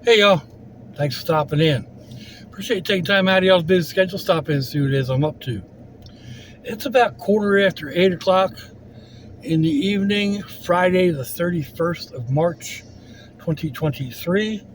Hey y'all, thanks for stopping in. Appreciate you taking time out of y'all's busy schedule. Stop in and see what it is I'm up to. It's about quarter after 8 o'clock in the evening, Friday the 31st of March, 2023.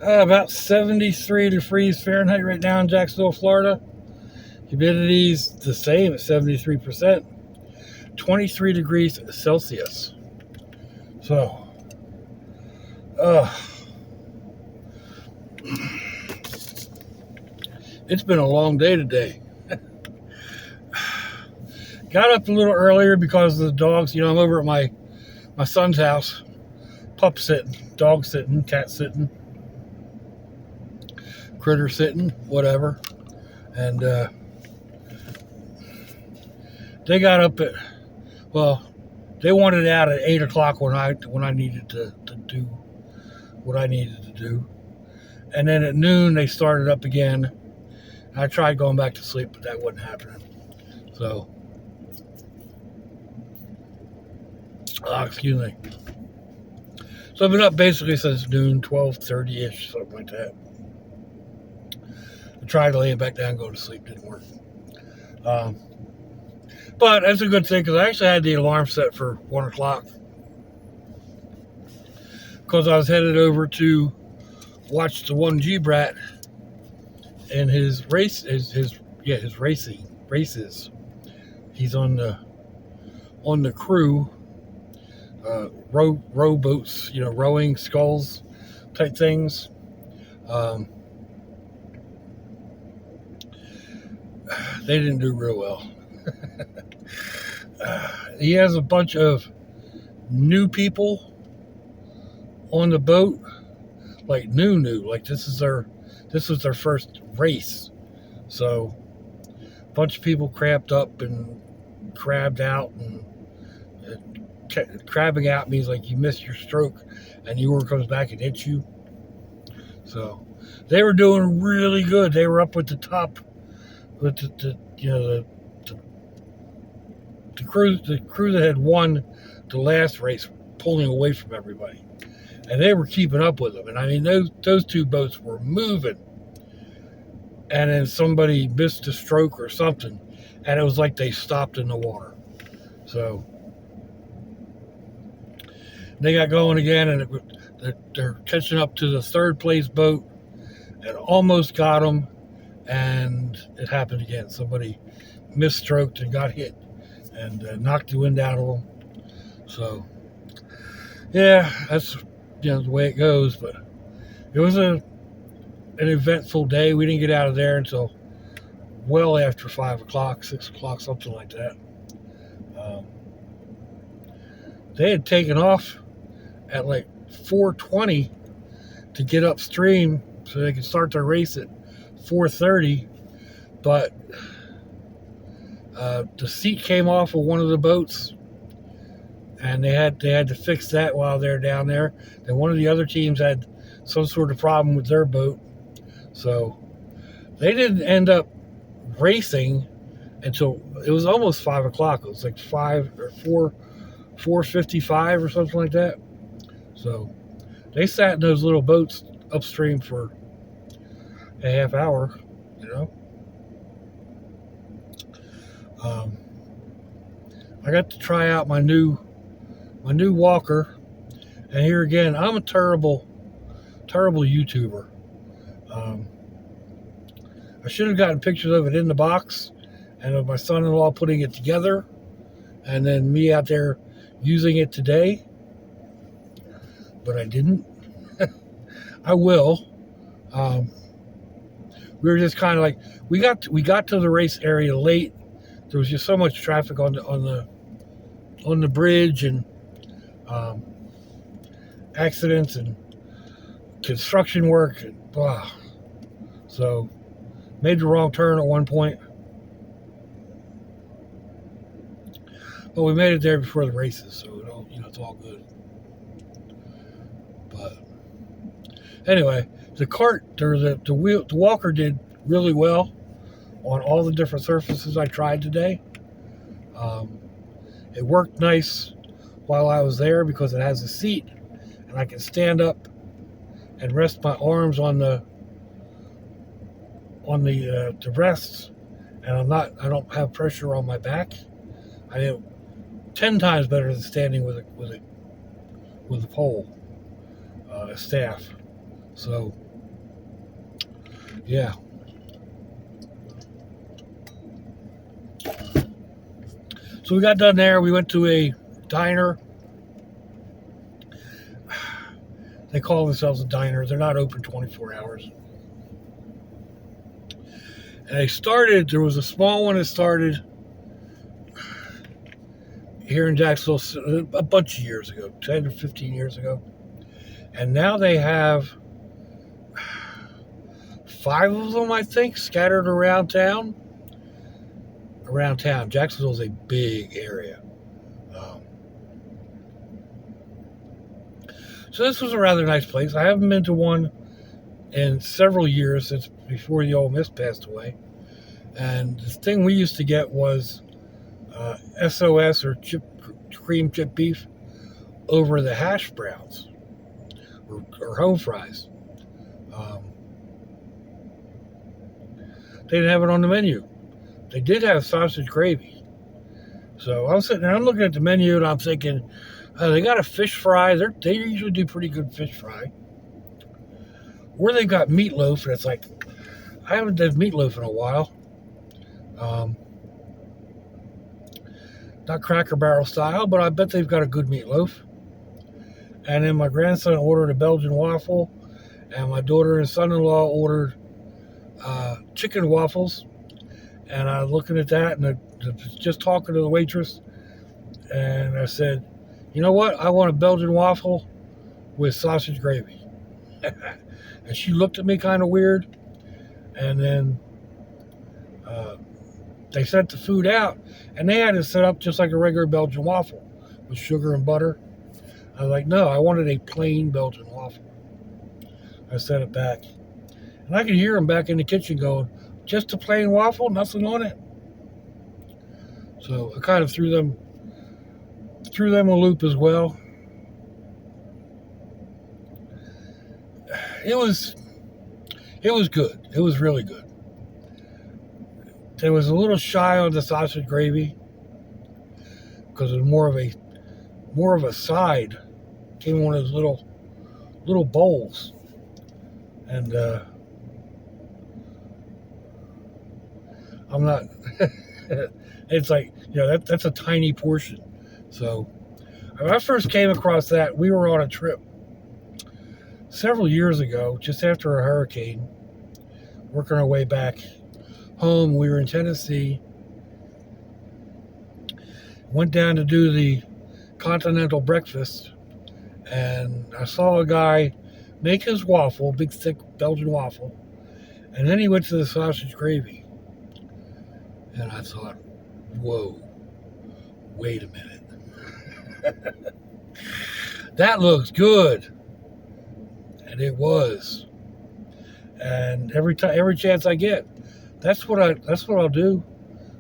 About 73 degrees Fahrenheit right now in Jacksonville, Florida. Humidity's the same at 73%, 23 degrees Celsius. So, uh, it's been a long day today. Got up a little earlier because of the dogs. You know, I'm over at my son's house, pup sitting, dog sitting, cat sitting, critter sitting, whatever. And they got up at, well, they wanted out at 8 o'clock when I needed to do what I needed to do. And then at noon they started up again. I tried going back to sleep, but that wasn't happening. So, excuse me. So I've been up basically since noon, 12:30ish, something like that. I tried to lay it back down and go to sleep. Didn't work. But that's a good thing because I actually had the alarm set for 1 o'clock because I was headed over to watch the 1G brat and his races. He's on the crew, row boats, rowing sculls type things. They didn't do real well. He has a bunch of new people on the boat, like new, like this was their first race. So a bunch of people cramped up and crabbed out, and crabbing out means like you missed your stroke and the oar comes back and hits you. So they were doing really good. They were up with the top, with the crew that had won the last race, pulling away from everybody, and they were keeping up with them. And I mean, those two boats were moving, and then somebody missed a stroke or something, and it was like they stopped in the water. So they got going again, and they're catching up to the third place boat, and almost got them, and it happened again. Somebody misstroked and got hit and knocked the wind out of them. So, yeah, that's the way it goes. But it was an eventful day. We didn't get out of there until well after 5 o'clock, 6 o'clock, something like that. They had taken off at like 4:20 to get upstream so they could start their race at 4:30, but the seat came off of one of the boats, and they had to fix that while they're down there. Then one of the other teams had some sort of problem with their boat, so they didn't end up racing until it was almost 5 o'clock. It was like 4:55 or something like that. So they sat in those little boats upstream for a half hour, I got to try out my new walker, and here again, I'm a terrible YouTuber. I should have gotten pictures of it in the box, and of my son-in-law putting it together, and then me out there using it today, but I didn't. I will. We were just kind of like, we got to the race area late. There was just so much traffic on the bridge, and accidents and construction work and blah. So made the wrong turn at one point, but we made it there before the races, so it's all good. But anyway, the walker did really well on all the different surfaces I tried today. It worked nice while I was there because it has a seat and I can stand up and rest my arms on the rests, and I don't have pressure on my back. I am 10 times better than standing with a pole, a staff. So yeah. So we got done there. We went to a diner. They call themselves a diner. They're not open 24 hours. And there was a small one that started here in Jacksonville a bunch of years ago, 10 to 15 years ago. And now they have 5 of them, I think, scattered around town. Jacksonville is a big area. So this was a rather nice place. I haven't been to one in several years, since before the old Miss passed away. And the thing we used to get was SOS, or cream chip beef, over the hash browns or home fries. They didn't have it on the menu. They did have sausage gravy. So I was sitting there, I'm looking at the menu, and I'm thinking, they got a fish fry. They usually do pretty good fish fry. Or they got meatloaf, and it's like, I haven't done meatloaf in a while. Not Cracker Barrel style, but I bet they've got a good meatloaf. And then my grandson ordered a Belgian waffle, and my daughter and son-in-law ordered chicken waffles. And I was looking at that, and I was just talking to the waitress, and I said, you know what? I want a Belgian waffle with sausage gravy. And she looked at me kind of weird. And then they sent the food out, and they had it set up just like a regular Belgian waffle with sugar and butter. I was like, no, I wanted a plain Belgian waffle. I sent it back. And I could hear them back in the kitchen going, just a plain waffle, nothing on it. So I kind of threw them a loop as well. It was good. It was really good. It was a little shy on the sausage gravy because it was more of a side. Came in one of those little bowls, and I'm not. It's like, that's a tiny portion. So when I first came across that, we were on a trip several years ago, just after a hurricane, working our way back home. We were in Tennessee, went down to do the continental breakfast, and I saw a guy make his waffle, big thick Belgian waffle, and then he went to the sausage gravy. And I thought, whoa, wait a minute. That looks good. And it was. And every chance I get, that's what I'll do.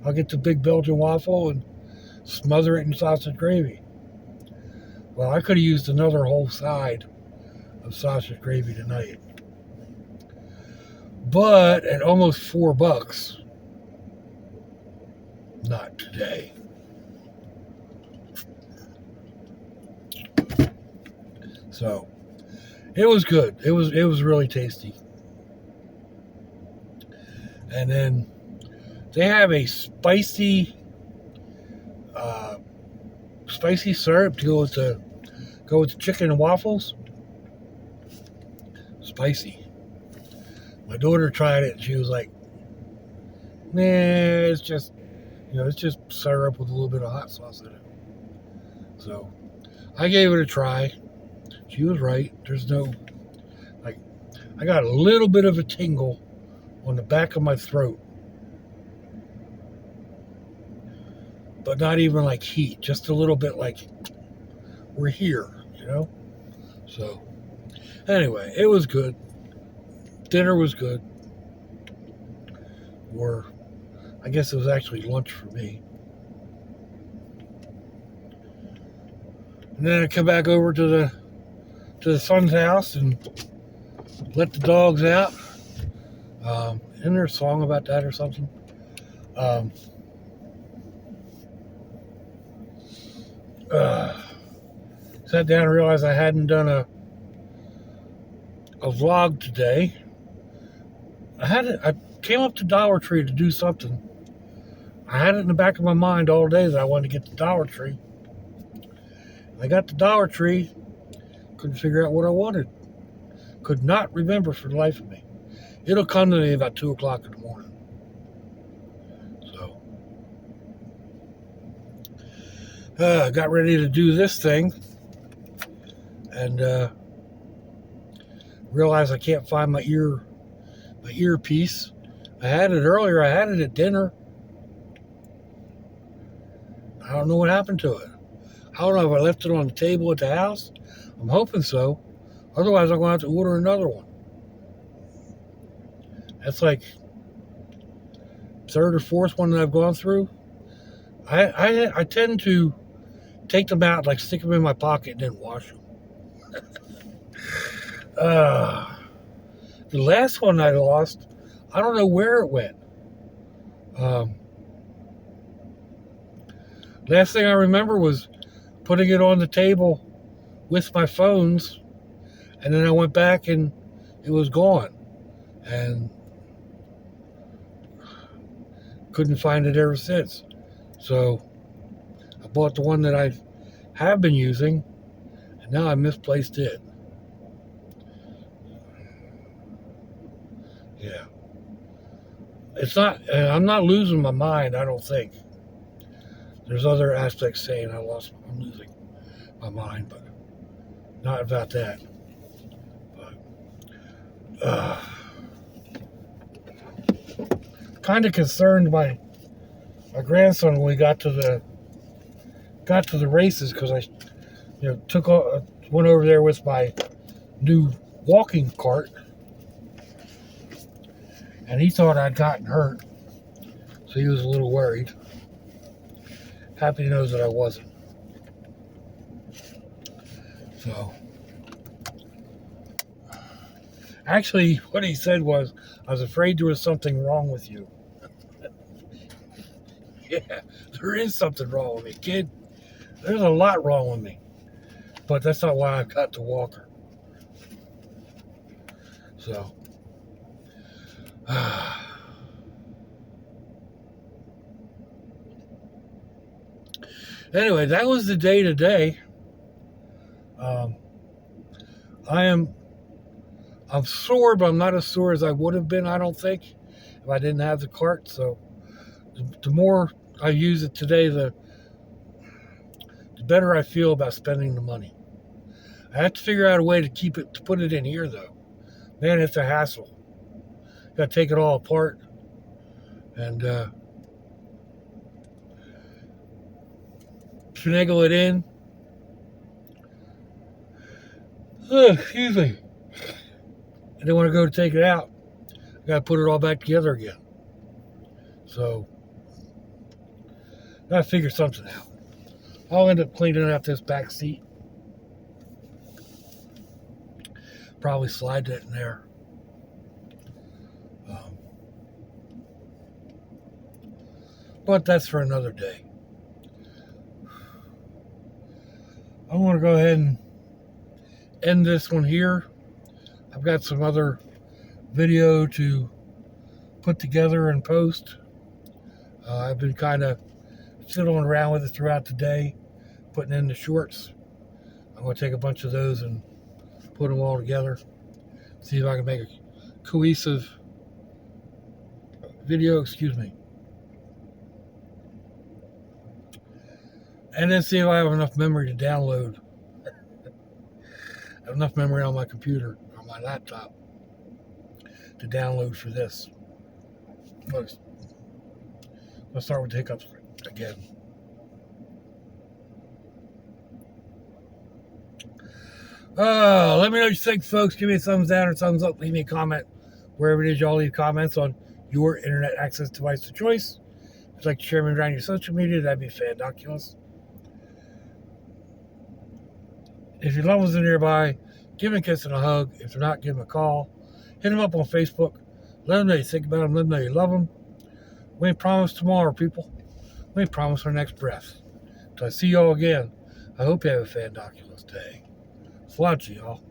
I'll get the big Belgian waffle and smother it in sausage gravy. Well, I could have used another whole side of sausage gravy tonight. But at almost $4, not today. So it was good. It was really tasty. And then they have a spicy syrup to go with the chicken and waffles. Spicy. My daughter tried it, and she was like, "Nah, it's just syrup with a little bit of hot sauce in it." So I gave it a try. She was right. There's no, I got a little bit of a tingle on the back of my throat, but not even like heat, just a little bit like we're here, So anyway, it was good. Dinner was good. Or I guess it was actually lunch for me. And then I come back over to the son's house, and let the dogs out. Isn't there a song about that or something? Sat down and realized I hadn't done a vlog today. I came up to Dollar Tree to do something. I had it in the back of my mind all day that I wanted to get to Dollar Tree. I got to Dollar Tree, couldn't figure out what I wanted. Could not remember for the life of me. It'll come to me about 2 o'clock in the morning. So, I got ready to do this thing and realized I can't find my earpiece. I had it earlier. I had it at dinner. I don't know what happened to it. I don't know if I left it on the table at the house. I'm hoping so. Otherwise, I'm going to have to order another one. That's like third or fourth one that I've gone through. I tend to take them out, like stick them in my pocket and then wash them. The last one I lost, I don't know where it went. Last thing I remember was putting it on the table with my phones, and then I went back and it was gone. And couldn't find it ever since. So I bought the one that I have been using, and now I misplaced it. Yeah. It's not, I'm not losing my mind, I don't think. There's other aspects saying I'm losing my mind, but not about that. But, kind of concerned my grandson when we got to the races, because I went over there with my new walking cart, and he thought I'd gotten hurt, so he was a little worried. Happy to know that I wasn't. So, actually, what he said was, I was afraid there was something wrong with you. Yeah, there is something wrong with me, kid. There's a lot wrong with me. But that's not why I've got the walker. So, anyway, that was the day today. I'm sore, but I'm not as sore as I would have been, I don't think, if I didn't have the cart. So the more I use it today, the better I feel about spending the money. I have to figure out a way to put it in here, though. Man, it's a hassle. Got to take it all apart and finagle it in. Excuse me. And then when I go to take it out, I got to put it all back together again. So, got to figure something out. I'll end up cleaning out this back seat. Probably slide that in there. But that's for another day. I'm going to go ahead and end this one here. I've got some other video to put together and post. I've been kind of fiddling around with it throughout the day, putting in the shorts. I'm going to take a bunch of those and put them all together. See if I can make a cohesive video, and then see if I have enough memory to download. I have enough memory on my computer, on my laptop, to download for this. Let's start with the hiccups again. Let me know what you think, folks. Give me a thumbs down or thumbs up. Leave me a comment wherever it is y'all leave comments on your internet access device of choice. If you'd like to share me around your social media, that'd be fandoculous. If your loved ones are nearby, Give them a kiss and a hug. If they're not, give them a call. Hit them up on Facebook. Let them know you think about them. Let them know you love them. We ain't promised tomorrow, people. We ain't promised our next breath. Till I see y'all again, I hope you have a fantabulous day. Slouchy, y'all.